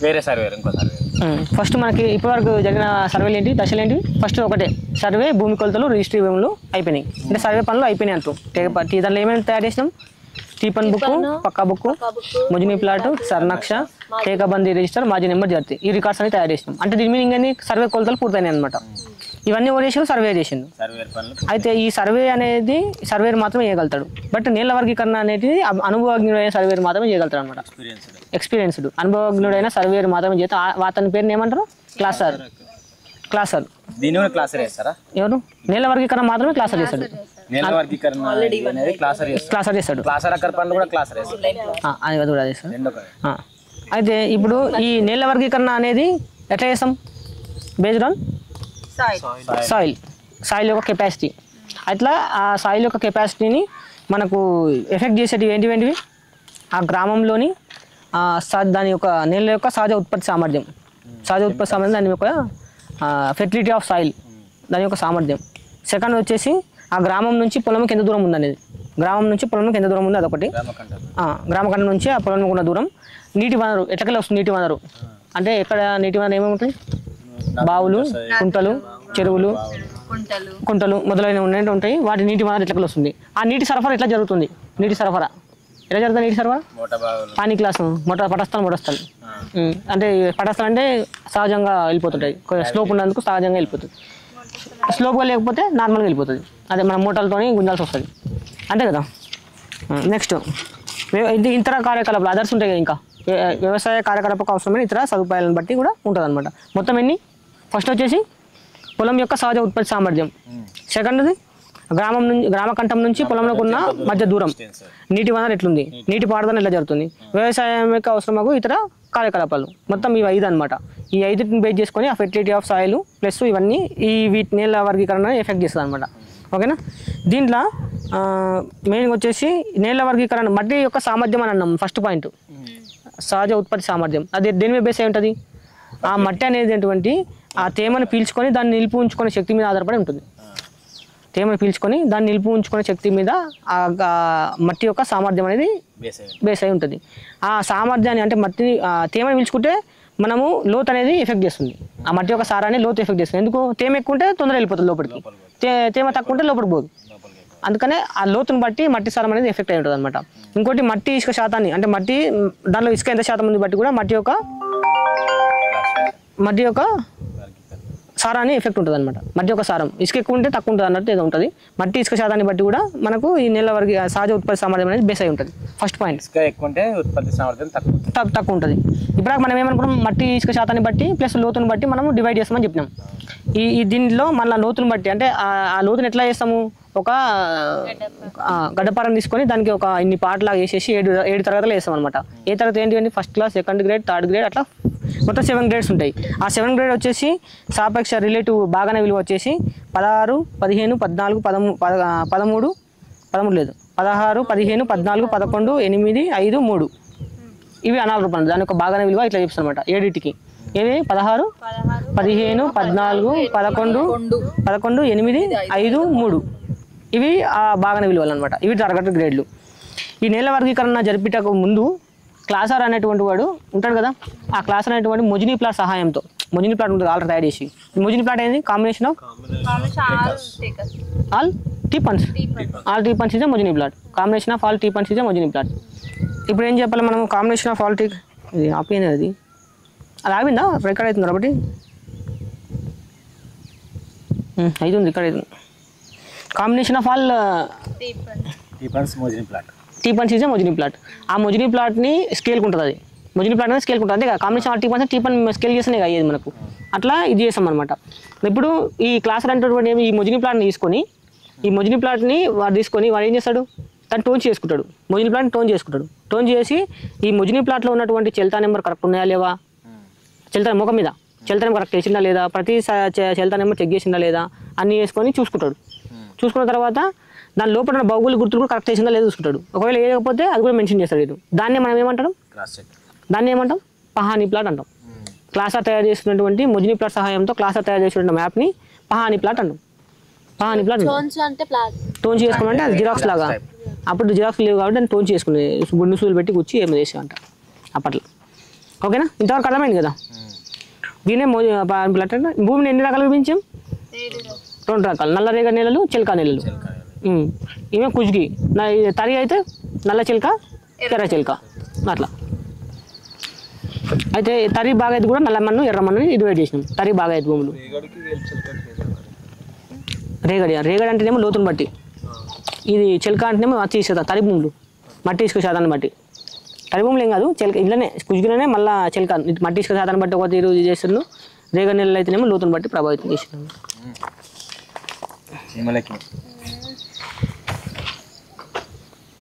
వేరే సర్వేర్ ఇంకో survey. First మనకి ఇప్పటివరకు జరిగిన సర్వేలు ఏంటి, దశలు ఏంటి? ఫస్ట్ ఒకటే సర్వే, భూమి కొలతలు, రిజిస్ట్రీ భూములు అయిపోయినాయి. అంటే సర్వే పనులు అయిపోయినాయి అంటూ. దాంట్లో ఏమేమి తయారు చేసినాం? టీపన్ బుక్, పక్కా బుక్, మొజినీ ప్లాట్, సర్నక్ష, టేకబందీ రిజిస్టర్, మాజీ నెంబర్ జాతి, ఈ రికార్డ్స్ అని తయారు చేసినాం. అంటే దీని మీనింగ్ అన్ని సర్వే కొలతలు పూర్తయినాయి అనమాట. ఇవన్నీ ఓడేసి సర్వే చేసిండు. అయితే ఈ సర్వే అనేది సర్వేర్ మాత్రమే చేయగలుగుతాడు. బట్ నీళ్ళ వర్గీకరణ అనేది అనుభవజ్ఞుడైన సర్వేర్ మాత్రమే చేయగలుగుతాడు అనమాట. ఎక్స్పీరియన్స్డ్ అనుభవజ్ఞుడైన సర్వేర్ మాత్రమే చేస్తే అతని పేరుని ఏమంటారు? క్లాసర్. క్లాసర్ దీని కూడా క్లాసర్ చేస్తారా? ఎవరు? నీళ్ళ వర్గీకరణ మాత్రమే క్లాసర్ చేస్తాడు. నీళ్ళ వర్గీకరణ అనేది క్లాసర్ చేస్తాడు. క్లాసర్ అక్కర్ పనులు కూడా క్లాసర్ చేస్తాడు. అది కూడా చేస్తాడు. అయితే ఇప్పుడు ఈ నీళ్ళ వర్గీకరణ అనేది ఎట్లా చేస్తాం? బేస్డ్ ఆన్ సాయిల్ యొక్క కెపాసిటీ. అట్లా ఆ సాయిల్ యొక్క కెపాసిటీని మనకు ఎఫెక్ట్ చేసేటివి ఏంటివి? ఆ గ్రామంలోని దాని యొక్క నీళ్ళ యొక్క సహజ ఉత్పత్తి సామర్థ్యం, దాని యొక్క ఫెర్టిలిటీ ఆఫ్ సాయిల్, దాని యొక్క సామర్థ్యం. సెకండ్ వచ్చేసి ఆ గ్రామం నుంచి పొలంకి ఎంత దూరం ఉందనేది. గ్రామం నుంచి పొలంకి ఎంత దూరం ఉంది అదొకటి. గ్రామఖండం నుంచి ఆ పొలంకి ఉన్న దూరం. నీటి వనరు ఎట్లకెళ్ళి వస్తుంది? నీటి వనరు అంటే ఎక్కడ నీటి వనరు ఏమేమి ఉంటాయి? బావులు, కుంటలు, చెరువులు, కుంటలు మొదలైనవి ఉంటాయి. వాటి నీటి వనరు ఎట్లకెళ్ళి వస్తుంది? ఆ నీటి సరఫరా ఎట్లా జరుగుతుంది? నీటి సరఫరా ఎలా జరుగుతుంది? నీటి సరఫరా పానీ క్లాసు పటస్థలు అంటే పటస్థలు అంటే సహజంగా వెళ్ళిపోతుంటాయి. స్లోప్ ఉన్నందుకు సహజంగా వెళ్ళిపోతుంది. స్లోప్గా లేకపోతే నార్మల్గా వెళ్ళిపోతుంది. అదే మనం మోటార్లతో గుంజాల్సి వస్తుంది అంతే కదా. నెక్స్ట్ ఇతర కార్యకలాపాలు అదర్స్ ఉంటాయి కదా. ఇంకా వ్యవసాయ కార్యకలాపకు అవసరమైన ఇతర సదుపాయాలను బట్టి కూడా ఉంటుంది అనమాట. మొత్తం ఎన్ని? ఫస్ట్ వచ్చేసి పొలం యొక్క సహజ ఉత్పత్తి సామర్థ్యం. సెకండ్ది గ్రామకంఠం నుంచి పొలంలోకి ఉన్న మధ్య దూరం, నీటి వనరు ఎట్లుంది, నీటి పారుదల ఎట్లా జరుగుతుంది, వ్యవసాయం యొక్క అవసరమగు ఇతర కార్యకలాపాలు. మొత్తం ఇవి 5 అనమాట. ఈ 5ని బేస్ చేసుకొని ఆ ఫెర్టిలిటీ ఆఫ్ సాయిల్ ప్లస్ ఇవన్నీ వీటి నీళ్ళ వర్గీకరణ ఎఫెక్ట్ చేస్తుంది అనమాట. ఓకేనా. దీంట్లో మెయిన్గా వచ్చేసి నీళ్ళ వర్గీకరణ మట్టి యొక్క సామర్థ్యం అని అన్నాం. ఫస్ట్ పాయింట్ సహజ ఉత్పత్తి సామర్థ్యం. అది దేని మీద బేస్ అయి ఉంటుంది? ఆ మట్టి అనేది ఆ తేమను పీల్చుకొని దాన్ని నిలిపి ఉంచుకునే శక్తి మీద ఆధారపడి ఉంటుంది. తేమను పీల్చుకొని దాన్ని నిలిపి ఉంచుకునే శక్తి మీద ఆ మట్టి యొక్క సామర్థ్యం అనేది బేస్ అయి ఉంటుంది. ఆ సామర్థ్యాన్ని అంటే మట్టిని తేమను పీల్చుకుంటే మనము లోతు అనేది ఎఫెక్ట్ చేస్తుంది. ఆ మట్టి యొక్క సారాన్ని లోతు ఎఫెక్ట్ చేస్తుంది. ఎందుకు? తేమ ఎక్కువ ఉంటే తొందరగా వెళ్ళిపోతుంది లోపలికి, తేమ తక్కువ ఉంటే లోపలికి పోదు. అందుకనే ఆ లోతుని బట్టి మట్టి సారం అనేది ఎఫెక్ట్ అయి ఉంటుంది అనమాట. ఇంకోటి మట్టి ఇసుక శాతాన్ని అంటే మట్టి దాంట్లో ఇసుక ఎంత శాతం ఉంది బట్టి కూడా మట్టి యొక్క సారాన్ని ఎఫెక్ట్ ఉంటుంది అనమాట. మట్టి యొక్క సారం ఇసుక ఎక్కువ ఉంటే తక్కువ ఉంటుంది అన్నట్టు ఏదో ఉంటుంది. మట్టి ఇసుక శాతాన్ని బట్టి కూడా మనకు ఈ నెల వరకు సహజ ఉత్పత్తి సామర్థ్యం అనేది బేస్ అయి ఉంటుంది. ఫస్ట్ పాయింట్ ఇసుక ఎక్కువ ఉంటే ఉత్పత్తి సామర్థ్యం తక్కువ ఉంటుంది. ఇప్పుడు మనం ఏమనుకున్నాం? మట్టి ఇసుక శాతాన్ని బట్టి ప్లస్ లోతుని బట్టి మనము డివైడ్ చేస్తామని చెప్పినాం. దీనిలో మళ్ళీ లోతుని బట్టి అంటే ఆ లోతుని ఎట్లా చేస్తాము? ఒక గడ్డపారం తీసుకొని దానికి ఒక ఇన్ని పాటలాగా వేసేసి 7 తరగతులు వేస్తాం అనమాట. ఏ తరగతి ఏంటి? First class, second grade, third grade, అట్లా మొత్తం 7 గ్రేడ్స్ ఉంటాయి. ఆ 7 గ్రేడ్ వచ్చేసి సాపేక్ష రిలేటివ్ బాగానే విలువ వచ్చేసి 16, 15, 14, 13, 13 లేదు 16, 15, 14, 11, 8, 5, 3 ఇవి అనాల రూపాయలు. దాని యొక్క బాగానే విలువ ఇట్లా చెప్తాను అనమాట. 7టికి ఏవి? 16, 15, 14, 11, 8, 5, 3 ఇవి ఆ బాగానే విలువలు అనమాట. ఇవి తరగతి గ్రేడ్లు. ఈ నేల వర్గీకరణ జరిపేటకు ముందు క్లాసర్ అనేటువంటి వాడు ఉంటాడు కదా. ఆ క్లాసర్ అనేటువంటి మొజినీ ప్లాట్ సహాయంతో మొజినీ ప్లాట్ ఉంటుంది ఆల్రెడీ తయారు చేసి. మొజినీ ప్లాట్ ఏంది? కాంబినేషన్ ఆఫ్ ఆల్ టీపన్స్. ఆల్ టీపన్స్ ఇదే మొజినీ ప్లాట్. కాంబినేషన్ ఆఫ్ ఆల్ టీపన్స్ ఇదే మొజినీ ప్లాట్. ఇప్పుడు ఏం చెప్పాలి మనం? కాంబినేషన్ ఆఫ్ ఆల్ ఇది ఆపింది, అది ఆగిందా? రికార్డ్ అవుతుంది కాబట్టి అవుతుంది, రికార్డ్ అవుతుంది. కాంబినేషన్ ఆఫ్ ఆల్ టీపన్స్ ఇదే మొజినీ ప్లాట్. ఆ మొజినీ ప్లాట్ని స్కేల్కి ఉంటుంది. అది మొజినీ ప్లాట్ అనేది స్కేల్కి ఉంటుంది అంతే కదా. కాంబినేషన్ ఆఫ్ టీపన్స్ టీపన్ స్కేల్ చేస్తేనే అయ్యేది మనకు. అట్లా ఇది చేస్తాం అనమాట. ఇప్పుడు ఈ క్లాసర్ అనేటువంటి ఈ మొజినీ ప్లాట్ని తీసుకొని వాడు తీసుకొని వాడు ఏం చేస్తాడు? దాన్ని టోన్ చేసుకుంటాడు. మొజినీ ప్లాట్ని టోన్ చేసుకుంటాడు. టోన్ చేసి ఈ మొజినీ ప్లాట్లో ఉన్నటువంటి చెల్తా నెంబర్ కరెక్ట్ ఉన్నాయా లేవా, చెల్తా ముఖం మీద చెల్తా నెంబర్ కరెక్ట్ చేసిందా లేదా, ప్రతి చెల్తా నెంబర్ చెక్ చేసిందా లేదా అన్నీ వేసుకొని చూసుకుంటాడు. చూసుకున్న తర్వాత దాని లోపల ఉన్న భౌగోళిక గుర్తులు కూడా కరెక్ట్ చేసిందా లేదా చూసుకుంటాడు. ఒకవేళ వేయకపోతే అది కూడా మెన్షన్ చేస్తాడు వీడు. దాన్ని మనం ఏమంటాం? పహానీ ప్లాట్ అంటాం. క్లాసర్ తయారు చేసినటువంటి మొజినీ ప్లాట్ సహాయంతో క్లాసర్ తయారు చేసిన మ్యాప్ని పహానీ ప్లాట్ అంటాం. పహానీ ప్లాట్ టోన్ చేసుకోమంటే అది జిరాక్స్ లాగా. అప్పుడు జిరాక్స్ లేవు కాబట్టి దాన్ని టోన్ చేసుకునే గుండు సూలు పెట్టి కూర్చి ఏమో చేసేవంట అప్పట్లో. ఓకేనా, ఇంతవరకు అర్థమైంది కదా. దీనే భూమిని ఎన్ని రకాలు విభజించాం? 2 రకాలు, నల్లరేగడి నేలలు, చిలకా నేలలు. ఇవే కుజ్గి. తరి అయితే నల్ల చిలక, ఎర్ర చిలక అట్లా. అయితే తరి బాగాయత్ కూడా నల్ల మన్ను, ఎర్ర మన్ను డివైడ్ చేసినాం. తరి బాగాయత్ భూములు. రేగడి అంటేనేమో లోతుని బట్టి, ఇది చిలక అంటేనేమో మట్టి ఇసుక, తరి భూములు మట్టి ఇసుక శాతాన్ని బట్టి. తరి భూములు ఏం కాదు, చిలక ఇళ్ళనే కుజ్గిలోనే మళ్ళీ చిలక మట్టి ఇసుక శాతాన్ని బట్టి ఒక తీరు చేస్తున్నాను. రేగడి నెలలు అయితేనేమో లోతుని బట్టి ప్రభావితం చేస్తున్నాను.